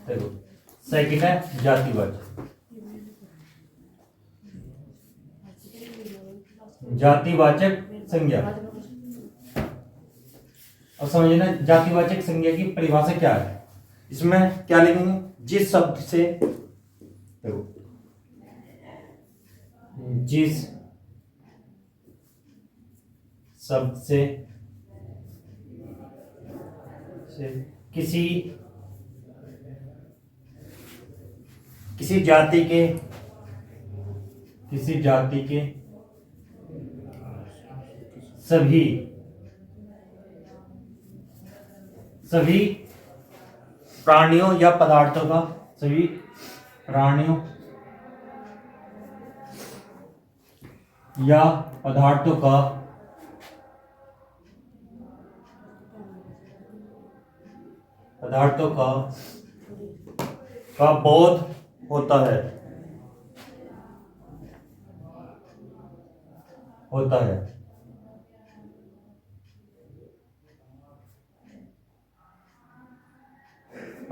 देखो सेकंड है जातिवाचक। जातिवाचक संज्ञा। अब समझना जातिवाचक संज्ञा की परिभाषा क्या है। इसमें क्या लिखेंगे, जिस शब्द से, देखो जिस शब्द से किसी जाति के सभी प्राणियों या पदार्थों का, सभी प्राणियों या पदार्थों का बोध होता है।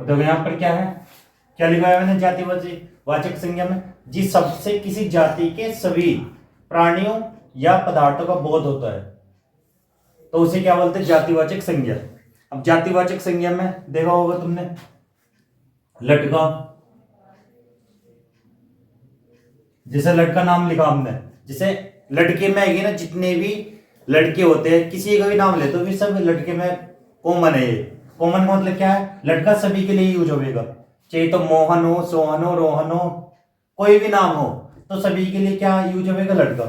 तो यहाँ पर क्या है, क्या लिखा है मैंने जातिवाचक संज्ञा में, जिस शब्द से किसी जाति के सभी प्राणियों या पदार्थों का बोध होता है, तो उसे क्या बोलते हैं, जातिवाचक संज्ञा। अब जातिवाचक संज्ञा में देखा होगा तुमने, लड़का, जैसे लड़का नाम लिखा हमने, जैसे लड़के में आएगी ना, जितने भी लड़के होते हैं किसी का भी नाम ले तो भी सब लड़के में कॉमन है। ये कॉमन का मतलब क्या है, लड़का सभी के लिए यूज होगा, चाहे तो मोहन हो, सोहन हो, रोहन हो, कोई भी नाम हो तो सभी के लिए क्या यूज होगा, लड़का।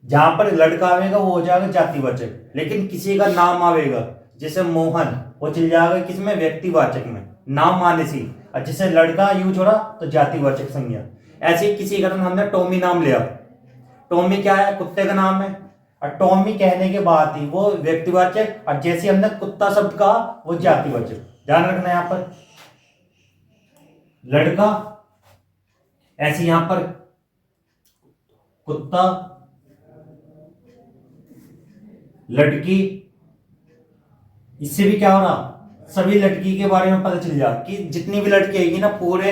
जहां पर लड़का आवेगा वो हो जाएगा जातिवाचक, लेकिन किसी का नाम आवेगा जैसे मोहन, वो चल जाएगा किसमें, व्यक्तिवाचक में, नाम आने से। और जैसे लड़का यूज हो रहा तो जातिवाचक संज्ञा। ऐसे ही किसी का हमने टॉमी नाम लिया, टॉमी क्या है, कुत्ते का नाम है, और टॉमी कहने के बाद ही वो व्यक्तिवाचक, और जैसे हमने कुत्ता शब्द कहा वो जातिवाचक। ध्यान रखना यहाँ पर लड़का, ऐसे यहां पर कुत्ता, लड़की, इससे भी क्या हो रहा, सभी लड़की के बारे में पता चल जा कि जितनी भी लड़की आएगी ना पूरे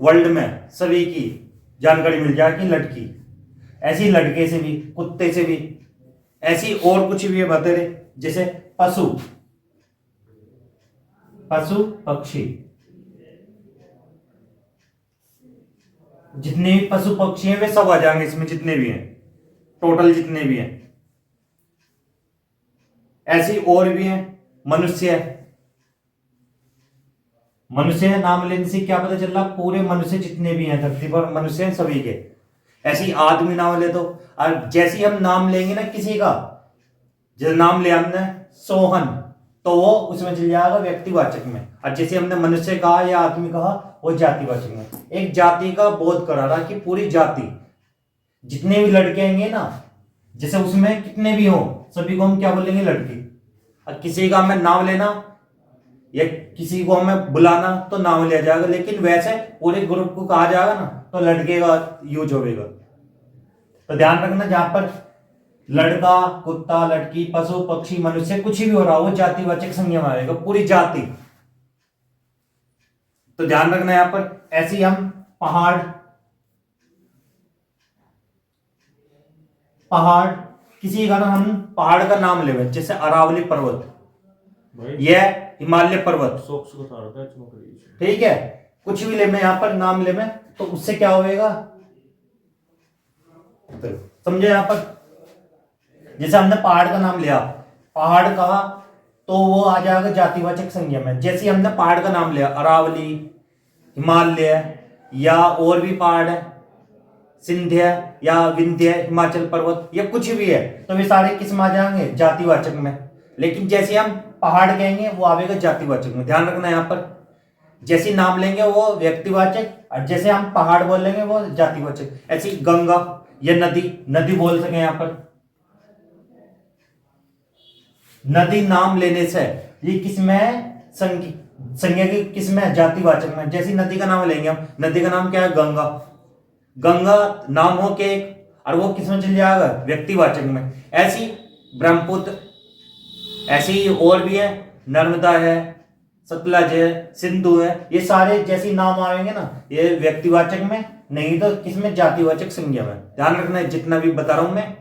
वर्ल्ड में सभी की जानकारी मिल जाएगी लड़की। ऐसी लड़के से भी, कुत्ते से भी, ऐसी और कुछ भी बता रहे, जैसे पशु पक्षी, जितने भी पशु पक्षी हैं वे सब आ जाएंगे इसमें, जितने भी हैं टोटल, जितने भी हैं। ऐसी और भी हैं, मनुष्य नाम लेने से क्या पता चल रहा, पूरे मनुष्य जितने भी हैं धरती पर मनुष्य हैं सभी के। ऐसी आदमी नाम ले दो, और जैसे हम नाम लेंगे ना किसी का, जैसे नाम लिया हमने सोहन, तो वो उसमें चल जाएगा व्यक्तिवाचक में, और जैसे हमने मनुष्य कहा या आदमी कहा वो जातिवाचक में। एक जाति का बोध करा रहा कि पूरी जाति, जितने भी लड़के आएंगे ना, जैसे उसमें कितने भी हो सभी को हम क्या बोलेंगे, लड़की। और किसी का हमें नाम लेना या किसी को हमें बुलाना तो नाम लिया जाएगा, लेकिन वैसे पूरे ग्रुप को कहा जाएगा ना तो लड़के का यूज होगा। तो ध्यान रखना, जहां पर लड़का, कुत्ता, लड़की, पशु पक्षी, मनुष्य कुछ भी हो रहा हो वो जातिवाचक संज्ञा में आएगा, पूरी जाति। तो ध्यान रखना यहां पर। ऐसे ही हम पहाड़, किसी का ना हम पहाड़ का नाम ले, जैसे अरावली पर्वत, यह हिमालय पर्वत, ठीक है, कुछ भी ले मैं यहां पर नाम ले मैं, तो उससे क्या होगा, समझे यहां पर। जैसे हमने पहाड़ का नाम लिया, पहाड़ कहा तो वो आ जाएगा जातिवाचक संज्ञा में। जैसे हमने पहाड़ का नाम लिया, अरावली, हिमालय, या और भी पहाड़ है, सिंध्य या विंध्य, हिमाचल पर्वत, या कुछ भी है, तो वे सारे किस में आ जाएंगे, जातिवाचक में। लेकिन जैसे हम पहाड़ कहेंगे वो आवेगा जातिवाचक में। ध्यान रखना यहाँ पर, जैसे नाम लेंगे वो व्यक्तिवाचक, और जैसे हम पहाड़ बोलेंगे वो जातिवाचक। ऐसी गंगा या नदी बोल सके, यहाँ पर नदी नाम लेने से ये किसमें संज्ञा की, किसमें, जातिवाचक में। जैसी नदी का नाम लेंगे हम, नदी का नाम क्या है, गंगा नाम हो के, और वो किसमें चल जाएगा, व्यक्तिवाचक में। ऐसी ब्रह्मपुत्र, ऐसी और भी है, नर्मदा है, सतलज है, सिंधु है, ये सारे जैसे नाम आएंगे ना, ये व्यक्तिवाचक में, नहीं तो किसमें, जातिवाचक संज्ञा में। ध्यान रखना है जितना भी बता रहा हूं मैं।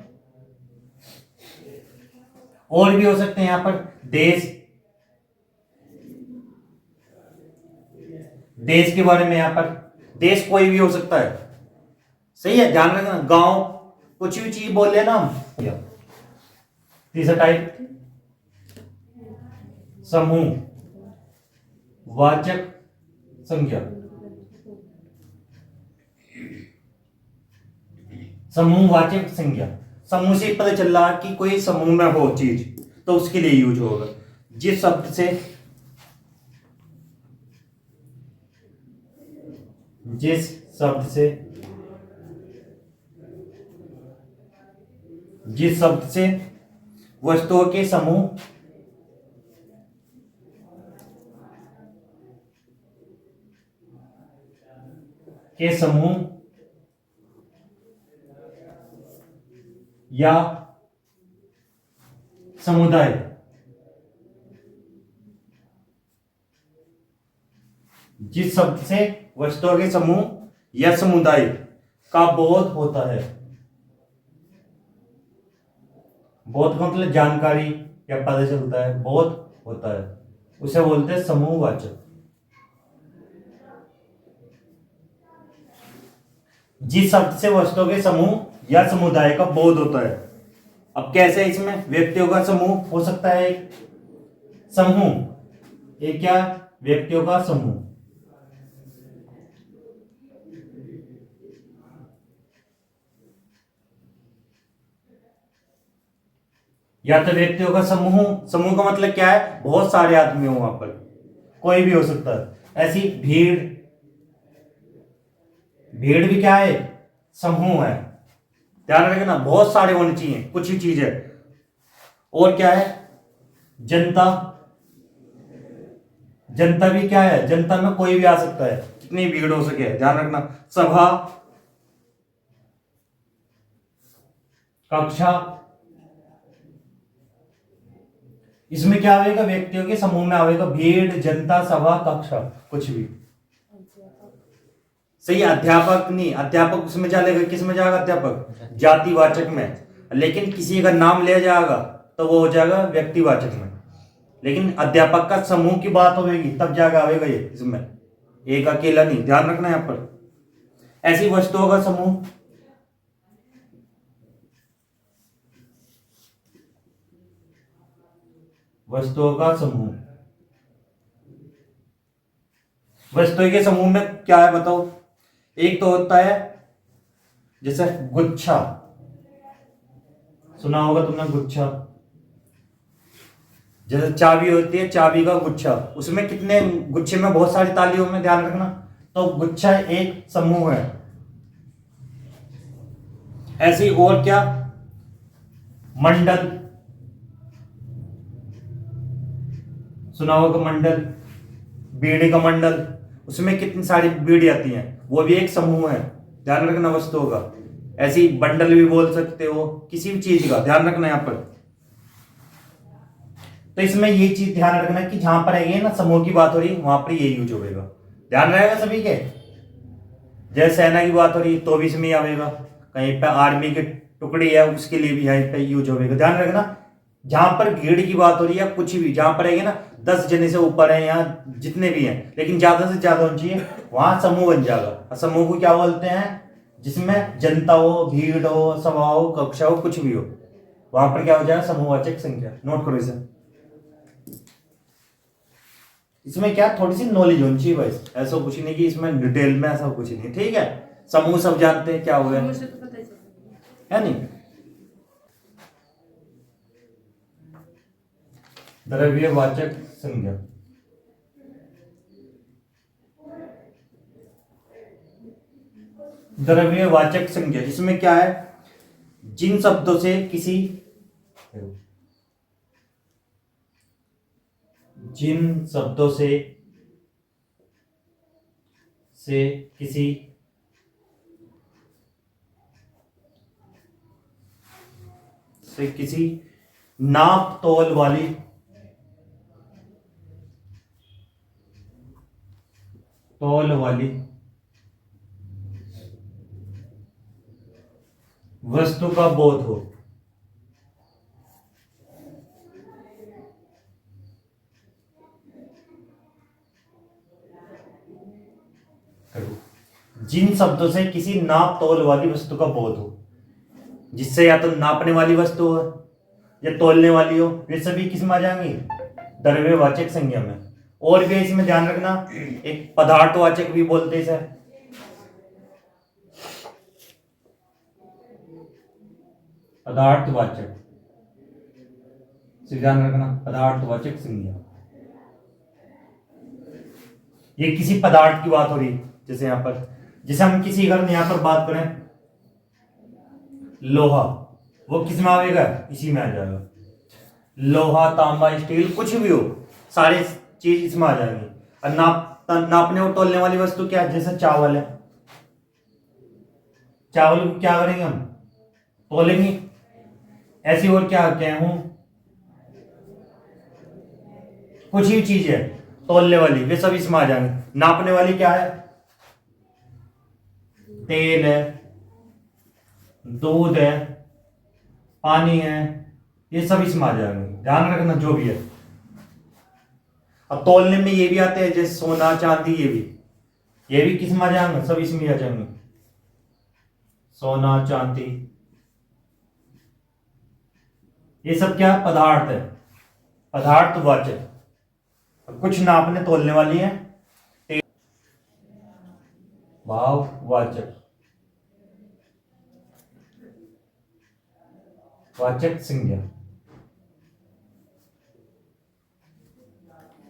और भी हो सकते हैं यहां पर देश, देश के बारे में, यहां पर देश कोई भी हो सकता है, सही है। ध्यान रखना, गांव, कुछ भी चीज बोल लेना हम। तीसरा टाइप समूह वाचक संज्ञा। समूह वाचक संज्ञा, समूह से पता चल रहा कि कोई समूह में हो चीज, तो उसके लिए यूज होगा। जिस शब्द से, जिस शब्द से, जिस शब्द से वस्तुओं के समूह के समूह या समुदाय, जिस शब्द से वस्तुओं के समूह या समुदाय का बोध होता है, बोध का मतलब जानकारी या पता चलता है, बोध होता है, उसे बोलते हैं समूहवाचक। जिस शब्द से वस्तुओं के समूह या समुदाय का बोध होता है। अब कैसे, इसमें व्यक्तियों का समूह हो सकता है, एक समूह, एक क्या, व्यक्तियों का समूह, या तो व्यक्तियों का समूह, समूह का मतलब क्या है, बहुत सारे आदमी हो, वहां पर कोई भी हो सकता है। ऐसी भीड़, भीड़ भी क्या है, समूह है। ध्यान रखना, बहुत सारे होने चाहिए, कुछ ही चीज है। और क्या है, जनता, जनता भी क्या है, जनता में कोई भी आ सकता है, कितनी भीड़ हो सके। ध्यान रखना, सभा, कक्षा, इसमें क्या आएगा, व्यक्तियों के समूह में आएगा भीड़, जनता, सभा, कक्षा, कुछ भी। सही, अध्यापक नहीं, अध्यापक उसमें चलेगा, किस में जाएगा, अध्यापक जातिवाचक में। लेकिन किसी का नाम लिया जाएगा तो वो हो जाएगा व्यक्तिवाचक में। लेकिन अध्यापक का समूह की बात होगी तब जाकर आएगा ये इसमें, एक अकेला नहीं। ध्यान रखना यहां पर। ऐसी वस्तुओं का समूह, वस्तुओं का समूह, वस्तुओं के समूह में क्या है बताओ। एक तो होता है जैसे गुच्छा, सुना होगा तुमने गुच्छा, जैसे चाबी होती है, चाबी का गुच्छा, उसमें कितने गुच्छे में बहुत सारी तालियों में। ध्यान रखना, तो गुच्छा एक समूह है। ऐसी और क्या, मंडल, सुना होगा मंडल, बीड़ी का मंडल, उसमें कितनी सारी बीड़ी आती हैं, वो भी एक समूह है। ध्यान रखना वस्तुओं का। ऐसी बंडल भी बोल सकते हो, किसी भी चीज का। ध्यान रखना यहां पर। तो इसमें ये चीज ध्यान रखना कि जहां पर है ना समूह की बात हो रही, वहां पर ये यूज होगा। ध्यान रहेगा सभी के। जैसे सेना की बात हो रही तो भी इसमें आवेगा, कहीं पे आर्मी की टुकड़ी है उसके लिए भी यहीं पे यूज होगा। ध्यान रखना, जहां पर भीड़ की बात हो रही है, कुछ भी जहां पर है ना 10 जने से ऊपर है या जितने भी हैं, लेकिन ज्यादा से ज्यादा होनी चाहिए, वहां समूह बन जाएगा। समूह को क्या बोलते हैं, जिसमें जनता हो, भीड़ हो, सभा हो, कक्षा हो, कुछ भी हो, वहां पर क्या हो जाएगा, समूहवाचक संख्या। नोट करो इसे। इसमें क्या थोड़ी सी नॉलेज होनी चाहिए बस, ऐसा कुछ नहीं कि इसमें डिटेल में ऐसा कुछ नहीं। ठीक है, समूह सब जानते हैं क्या हो गया, है नहीं। द्रव्यवाचक संज्ञा, द्रव्यवाचक संज्ञा, इसमें क्या है, जिन शब्दों से किसी, जिन शब्दों से किसी नाप तोल वाली तौल वाली वस्तु का बोध हो। जिन शब्दों से किसी नाप तौल वाली वस्तु का बोध हो, जिससे या तो नापने वाली वस्तु हो या तौलने वाली हो, वे सभी किस में आ जाएंगी? द्रव्यवाचक संज्ञा में। और भी इसमें ध्यान रखना, एक पदार्थवाचक भी बोलते हैं इसे। पदार्थवाचक से ध्यान रखना, पदार्थवाचक संज्ञा। ये किसी पदार्थ की बात हो रही, जैसे यहां पर, जैसे हम किसी घर में यहां पर बात करें लोहा, वो किस में आएगा? इसी में आ जाएगा। लोहा, तांबा, स्टील, कुछ भी हो, सारे चीज इसमें आ जाएंगे। और नापने और तौलने वाली वस्तु क्या है? जैसे चावल है, चावल को क्या करेंगे हम? तौलेंगे। ऐसी और क्या, गेहूं, कुछ ही चीज है तौलने वाली, वे सब इसमें आ जाएंगे। नापने वाली क्या है? तेल है, दूध है, पानी है, ये सब इसमें आ जाएंगे। ध्यान रखना जो भी है। अब तौलने में ये भी आते हैं, जैसे सोना, चांदी, ये भी किस में आ जाएंगे? सब इसमें आ जाएंगे। सोना, चांदी, ये सब क्या पदार्थ है, पदार्थवाचक। कुछ नापने तौलने वाली है। भाववाचक, वाचक संज्ञा,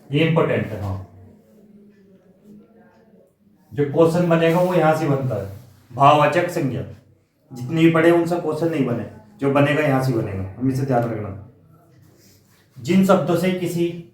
ये इंपॉर्टेंट है। हाँ, जो क्वेश्चन बनेगा वो यहां से बनता है। भाववाचक संज्ञा जितनी भी पढ़े उनसे क्वेश्चन नहीं बने, जो बनेगा यहां से बनेगा, हम इसे ध्यान रखना। जिन शब्दों से किसी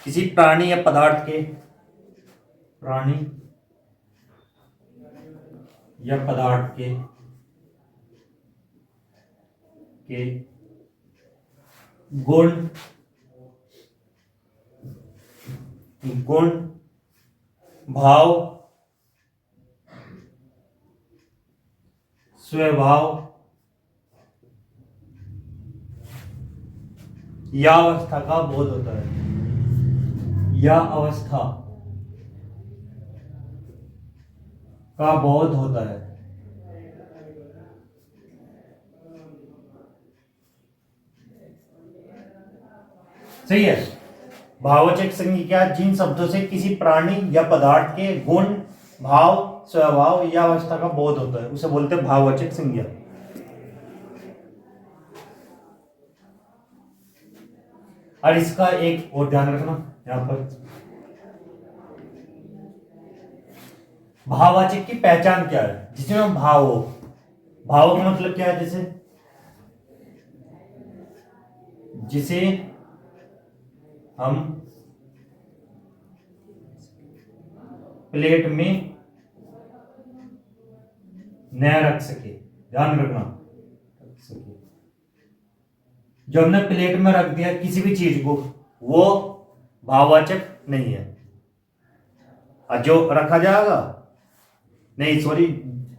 किसी प्राणी या पदार्थ के, प्राणी या पदार्थ के गुण, भाव, स्वभाव या अवस्था का बोध होता है, या अवस्था का बोध होता है। सही है। भाववाचक संज्ञा क्या? जिन शब्दों से किसी प्राणी या पदार्थ के गुण, भाव, स्वभाव या अवस्था का बोध होता है, उसे बोलते हैं भाववाचक संज्ञा। और इसका एक और ध्यान रखना, यहां पर भाववाचक की पहचान क्या है? जिसमें भाव हो। भाव का मतलब क्या है? जिसे हम प्लेट में न रख सके, ध्यान रखना, रख सके। जो हमने प्लेट में रख दिया किसी भी चीज को, वो भाववाचक नहीं है। और जो रखा जाएगा, नहीं सॉरी,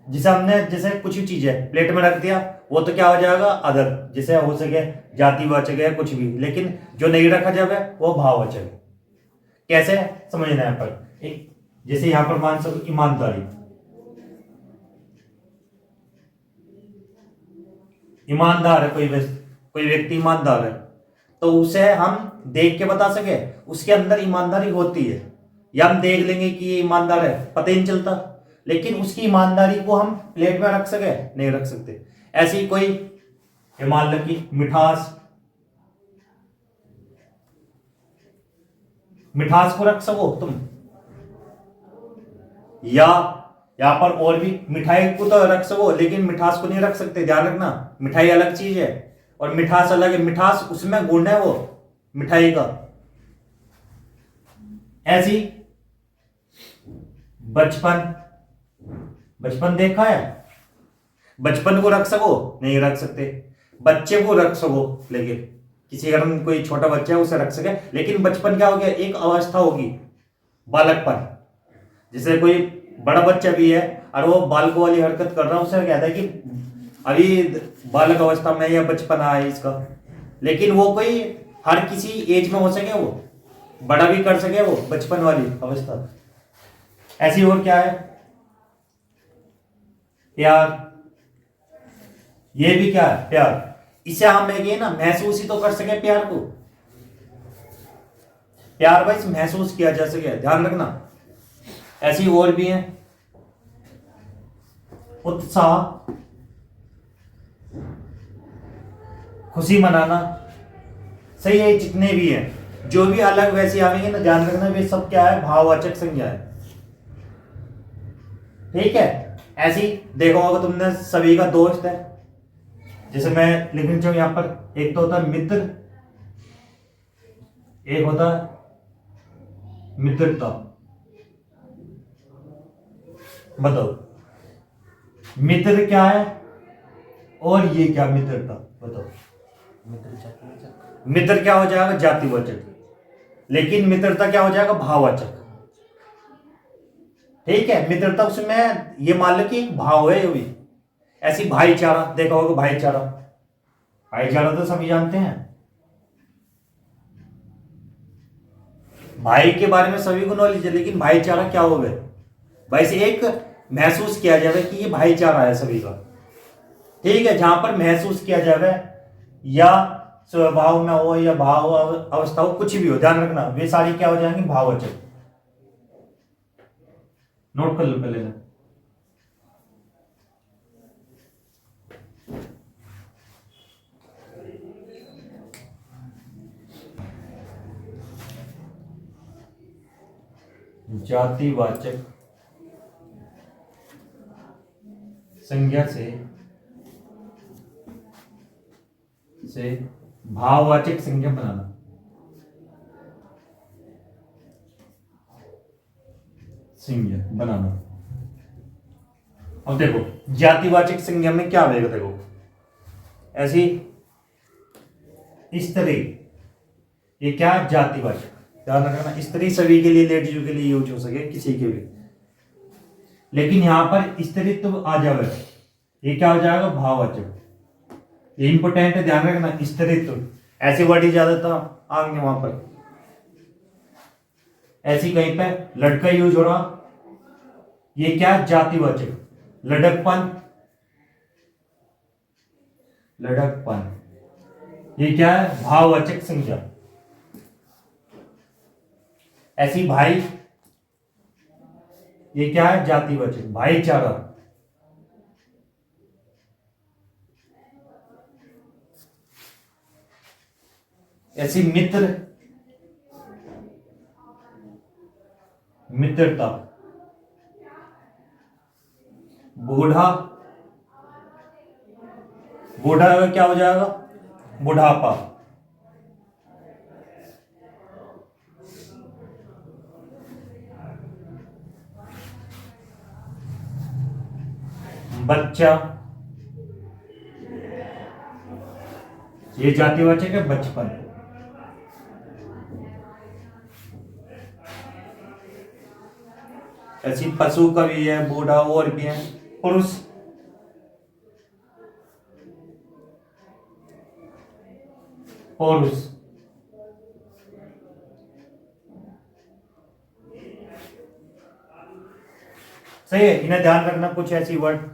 जिसे हमने, जैसे कुछ भी चीज है प्लेट में रख दिया, वो तो क्या हो जाएगा? अदर, जैसे हो सके जातिवाचक है, कुछ भी। लेकिन जो नहीं रखा जाए वो भाववाचक है। कैसे समझना है यहाँ पर? एक जैसे यहां पर मान सकते ईमानदारी, ईमानदार है कोई व्यक्ति ईमानदार है, तो उसे हम देख के बता सके उसके अंदर ईमानदारी होती है, या हम देख लेंगे कि ये ईमानदार है, पता ही नहीं चलता। लेकिन उसकी ईमानदारी को हम प्लेट में रख सके? नहीं रख सकते। ऐसी कोई, मान लो कि मिठास को रख सको तुम, या यहां पर और भी मिठाई को तो रख सको, लेकिन मिठास को नहीं रख सकते। ध्यान रखना, मिठाई अलग चीज है और मिठास अलग है। मिठास उसमें गुण है वो मिठाई का। ऐसी बचपन, बचपन देखा है? बचपन को रख सको? नहीं रख सकते। बच्चे को रख सको, लेकिन किसी अगर हम कोई छोटा बच्चा है उसे रख सके, लेकिन बचपन क्या हो गया, एक अवस्था होगी, बालकपन। जैसे कोई बड़ा बच्चा भी है और वो बालकों वाली हरकत कर रहा है, उसे कहता है कि अभी बालक अवस्था में या बचपना है इसका। लेकिन वो कोई हर किसी एज में हो सके, वो बड़ा भी कर सके वो बचपन वाली अवस्था। ऐसी और क्या है? प्यार। ये भी क्या है? प्यार। इसे हम ये ना महसूस ही तो कर सके प्यार को। प्यार भाई महसूस किया जा सके, ध्यान रखना। ऐसी और भी हैं, उत्साह, खुशी मनाना। सही है, जितने भी हैं जो भी अलग वैसे आवेंगे ना, ध्यान रखना वे सब क्या है, भाववाचक संज्ञा है। ठीक है। ऐसी देखो होगा तुमने, सभी का दोस्त है, जैसे मैं लिखना चाहूं यहां पर, एक तो होता है मित्र, एक होता है मित्रता। बताओ मित्र क्या है और ये क्या मित्रता? बताओ। मित्र क्या हो जाएगा? जातिवाचक। लेकिन मित्रता क्या हो जाएगा? भाववाचक। ठीक है। मित्रता उसमें ये मान लो कि एक भाव है, ये भी ऐसी। भाईचारा देखा होगा, भाईचारा। भाईचारा तो सभी जानते हैं, भाई के बारे में सभी को नॉलेज है, लेकिन भाईचारा क्या होगा भाई से एक महसूस किया जाए कि ये भाईचारा है सभी का। ठीक है। जहां पर महसूस किया जाए, या स्वभाव में हो या भाव अवस्था हो, कुछ भी हो, ध्यान रखना वे सारी क्या हो जाएंगी? भाववाचक। नोट कर लो पहले ना। जातिवाचक संज्ञा से भाववाचक संज्ञा बनाना। संज्ञा बनाना। अब देखो जातिवाचक संज्ञा में क्या आएगा, देखो ऐसी स्त्री, ये क्या है? जातिवाचक। ध्यान रखना, स्त्री सभी के लिए, लेडीज के लिए यूज हो सके, किसी के भी। लेकिन यहां पर स्त्रीत्व आ जाए, ये क्या हो जाएगा? भाववाचक। ये इंपोर्टेंट है, ध्यान रखना। स्त्रीत्व ऐसी वर्ड ही ज्यादातर आएंगे वहां पर। ऐसी कहीं पे लड़का यूज हो रहा, ये क्या है? जातिवाचक। लड़कपन, लड़कपन, ये क्या है? भाववाचक संज्ञा। ऐसी भाई, ये क्या है? जातिवाचक। भाईचारा, ऐसी मित्र, मित्रता। बूढ़ा, बूढ़ा का क्या हो जाएगा? बुढ़ापा। बच्चा, ये जातिवाचक है, बचपन। ऐसी पशु का भी है, बूढ़ा, और भी है। पुरुष, पुरुष। सही है, इन्हें ध्यान रखना, कुछ ऐसी वर्ड